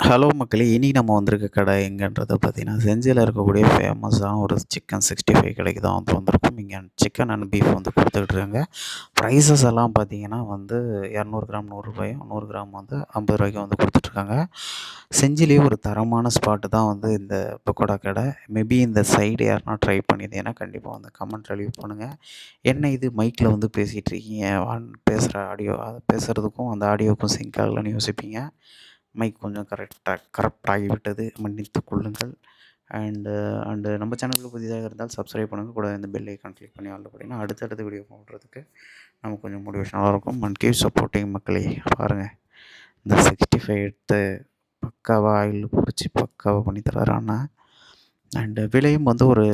Hello மக்களே! இன்னைக்கு நம்ம வந்திருக்க கடை எங்கன்றத பார்த்தீங்கன்னா, செஞ்சியில இருக்கக்கூடிய ஃபேமஸான ஒரு சிக்கன் 65 கடைக்கு தான் வந்து வந்திருக்கோம். இங்க சிக்கன் அண்ட் பீஃப் வந்து குடுத்துக்கிட்டுருக்காங்க. ப்ரைஸஸ் எல்லாம் பார்த்தீங்கன்னா வந்து 200 கிராம் ரூ. 100 100 கிராம் வந்து ரூ. 50 வந்து குடுத்துட்ருக்காங்க. செஞ்சிலேயே ஒரு தரமான ஸ்பாட்டு தான் வந்து இந்த பக்கோடா கடை. மேபி இந்த சைடு யாருனா ட்ரை பண்ணியிருந்தீங்கன்னா, கண்டிப்பா வந்து கமெண்ட்ல லீவ் பண்ணுங்க. என்ன இது மைக்ல வந்து பேசிட்டு இருக்கீங்க, பேசுற ஆடியோ பேசுறதுக்கும் அந்த ஆடியோவுக்கும் சிங்க் ஆகலன்னு யோசிப்பீங்க. மைக் கொஞ்சம் கரப்ட் ஆகிவிட்டது, மன்னித்துக் கொள்ளுங்கள். அண்டு அண்டு நம்ம சேனலுக்கு புதிதாக இருந்தால் சப்ஸ்கிரைப் பண்ணுங்கள். கூட இந்த பெல் ஐக்கான் கிளிக் பண்ணி ஆல்ல போட்டிங்கன்னா அடுத்தடுத்த வீடியோ போடுறதுக்கு நமக்கு கொஞ்சம் மோட்டிவேஷனலாக இருக்கும். அண்ட் கீப் சப்போர்ட்டிங் மக்களே. பாருங்கள், இந்த 65 எடுத்து பக்காவாக ஆயில் பிடிச்சி பக்காவாக பண்ணி தராரு அண்ணா. அண்டு விலையும் வந்து ஒரு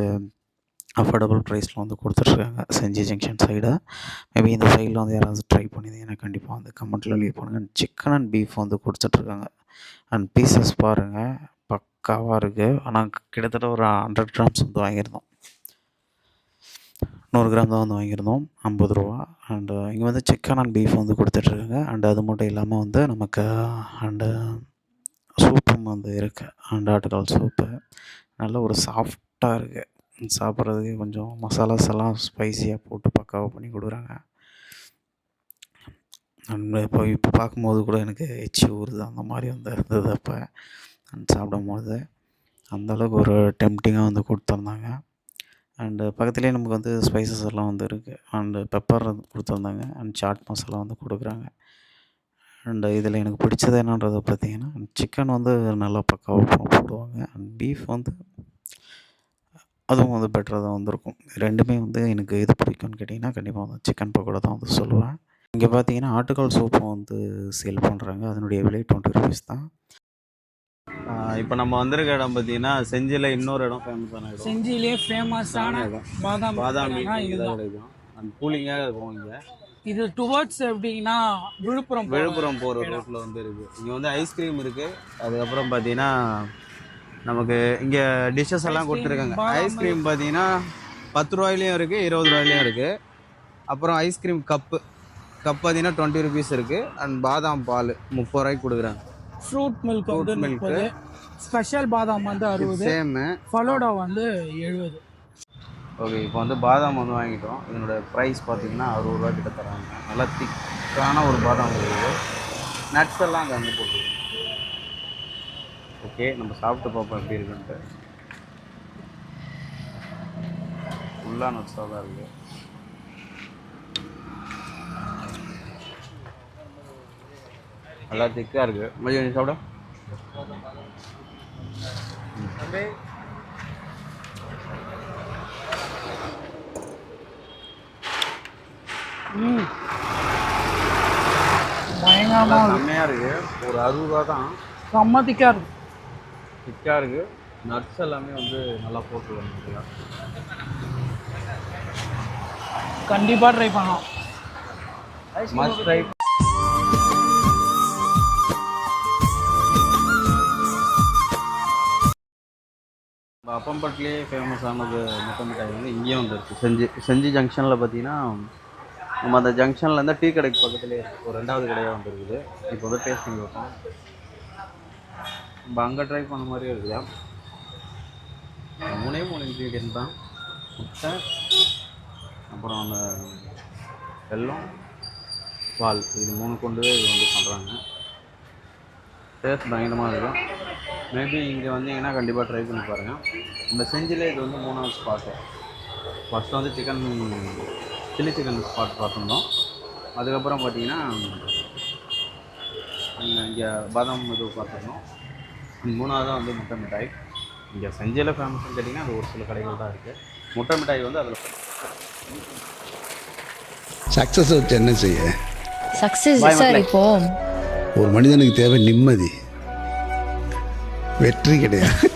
அஃபோர்டபுள் ப்ரைஸில் வந்து கொடுத்துட்ருக்காங்க செஞ்சி ஜங்ஷன் சைடு. மேபி இந்த சைடில் வந்து யாராவது ட்ரை பண்ணியிருந்தீங்கன்னா கண்டிப்பாக வந்து கமெண்ட்டில் லீவ் பண்ணுங்கள். சிக்கன் அண்ட் பீஃப் வந்து கொடுத்துட்ருக்காங்க. அண்ட் பீஸஸ் பாருங்கள், பக்காவாக இருக்குது. ஆனால் கிட்டத்தட்ட ஒரு 100 கிராம்ஸ் வந்து வாங்கியிருந்தோம். 100 கிராம் தான் வந்து வாங்கியிருந்தோம், ரூ. 50. அண்டு இங்கே வந்து சிக்கன் அண்ட் பீஃப் வந்து கொடுத்துட்ருக்காங்க. அண்டு அது மட்டும் இல்லாமல் வந்து நமக்கு அண்டு சூப்பும் வந்து இருக்குது. அண்ட் ஆட்டுக்கால் சூப்பு நல்ல ஒரு சாஃப்டாக இருக்குது. சாப்பிட்றதுக்கே கொஞ்சம் மசாலாஸ் எல்லாம் ஸ்பைஸியாக போட்டு பக்காவாக பண்ணி கொடுக்குறாங்க. அண்ட் இப்போ பார்க்கும்போது கூட எனக்கு எச்சி ஊறுது. அந்த மாதிரி வந்து இருந்தது அப்போ சாப்பிடும்போது. அந்தளவுக்கு ஒரு டெம்ப்டிங்காக வந்து கொடுத்துருந்தாங்க. அண்டு பக்கத்துலேயே நமக்கு வந்து ஸ்பைசஸ் எல்லாம் வந்து இருக்குது. அண்டு பெப்பர் கொடுத்துருந்தாங்க. அண்ட் சாட் மசாலா வந்து கொடுக்குறாங்க. அண்டு இதில் எனக்கு பிடிச்சது என்னன்றதை பார்த்தீங்கன்னா, சிக்கன் வந்து நல்லா பக்காவாக போடுவாங்க. அண்ட் பீஃப் வந்து அதுவும் வந்து பெட்டராக தான் வந்திருக்கும். ரெண்டுமே வந்து எனக்கு எது பிடிக்கும்னு கேட்டிங்கன்னா, கண்டிப்பாக வந்து சிக்கன் பக்கோடா தான் வந்து சொல்லுவேன். இங்கே பார்த்தீங்கன்னா, ஆட்டுக்கால் சூப்பும் வந்து சேல் பண்ணுறாங்க. அதனுடைய விலை ₹20 தான். இப்போ நம்ம வந்திருக்க இடம் பார்த்தீங்கன்னா, செஞ்சியில் இன்னொரு இடம் ஃபேமஸான இடம். செஞ்சியிலே ஃபேமஸான பாதாம் மீட் இதுதான் கிடைக்கும். அண்ட் கூலிங்காக இருக்கும் இங்கே. இது டுவர்ட்ஸ் எப்படின்னா விழுப்புரம் போகிற ரோட்டில் வந்து இருக்குது. இங்கே வந்து ஐஸ்கிரீம் இருக்குது. அதுக்கப்புறம் பார்த்தீங்கன்னா நமக்கு இங்கே டிஷ்ஷஸ் எல்லாம் கொடுத்துருக்காங்க. ஐஸ்கிரீம் பார்த்தீங்கன்னா ₹10 இருக்குது, ₹20 இருக்குது. அப்புறம் ஐஸ்கிரீம் கப்பு பார்த்தீங்கன்னா ₹20 இருக்குது. அண்ட் பாதாம் பால் ₹30 கொடுக்குறாங்க. ஃப்ரூட் மில்க் வந்து 30, ஸ்பெஷல் பாதாம் வந்து 60, சேமு ஃபலோடா வந்து 70. ஓகே, இப்போ வந்து பாதாம் வந்து வாங்கிட்டோம். இதனோட ப்ரைஸ் பார்த்தீங்கன்னா ₹60 கிட்ட தராங்க. நல்லா திக்கான ஒரு பாதாம் இருக்குது. நட்ஸ் எல்லாம் அங்கே வந்து போட்டுருக்கோம். ஓகே, நம்ம சாப்பிட்டு பார்ப்போம் எப்படி இருக்குன்ட்டு. ஃபுல்லாக நட்ஸாக தான் இருக்குது. நல்லா திக்காக இருக்குது. மதியம் சாப்பிட பயங்கரமாக செம்மையாக இருக்குது. ஒரு ₹60 தான். செம்ம திக்காக இருக்குது. நட்ஸ் எல்லாமே வந்து நல்லா போட்டுருவாங்க. கண்டிப்பாக ட்ரை பண்ணலாம். Must try. அப்பம்பட்டிலே ஃபேமஸானது முட்டை மிட்டாய் வந்து இங்கேயும் வந்துருக்கு. செஞ்சி ஜங்ஷனில் பார்த்தீங்கன்னா, நம்ம அந்த ஜங்ஷன்லேருந்து டீ கடைக்கு பக்கத்துலேயே இருக்குது. ஒரு 2வது கடையாக வந்துருக்குது. இப்போ வந்து டேஸ்ட் பண்ணி வைப்போம். நம்ம அங்கே ட்ரை பண்ண மாதிரியே இருக்குதா? 3 இன்க்ரீடியன்ட் தான். முட்டை, அப்புறம் அந்த வெல்லம், பால், இது 3 கொண்டு இது வந்து பண்ணுறாங்க. டேஸ்ட் பயங்கரமாக இருக்கும். மேபி இங்கே வந்தீங்கன்னா கண்டிப்பாக ட்ரை பண்ணி பாருங்கள். நம்ம செஞ்சிலே இது வந்து 3வது ஸ்பாட்டு. ஃபஸ்ட்டு வந்து சில்லி சிக்கன் ஸ்பாட் பார்த்துருந்தோம். அதுக்கப்புறம் பார்த்தீங்கன்னா இங்கே பாதாம் இது பார்த்துருந்தோம். 3வது வந்து முட்டை மிட்டாய். இங்கே செஞ்சியில் ஃபேமஸ்ன்னு கேட்டிங்கன்னா அது ஒரு சில கடைகள் தான் இருக்குது. முட்டை மிட்டாய் வந்து அதில் சக்ஸஸ் வச்சு என்ன செய்ய? சக்ஸஸ் சார், இப்போ ஒரு மனிதனுக்கு தேவை நிம்மதி, வெற்றி கிடையாது.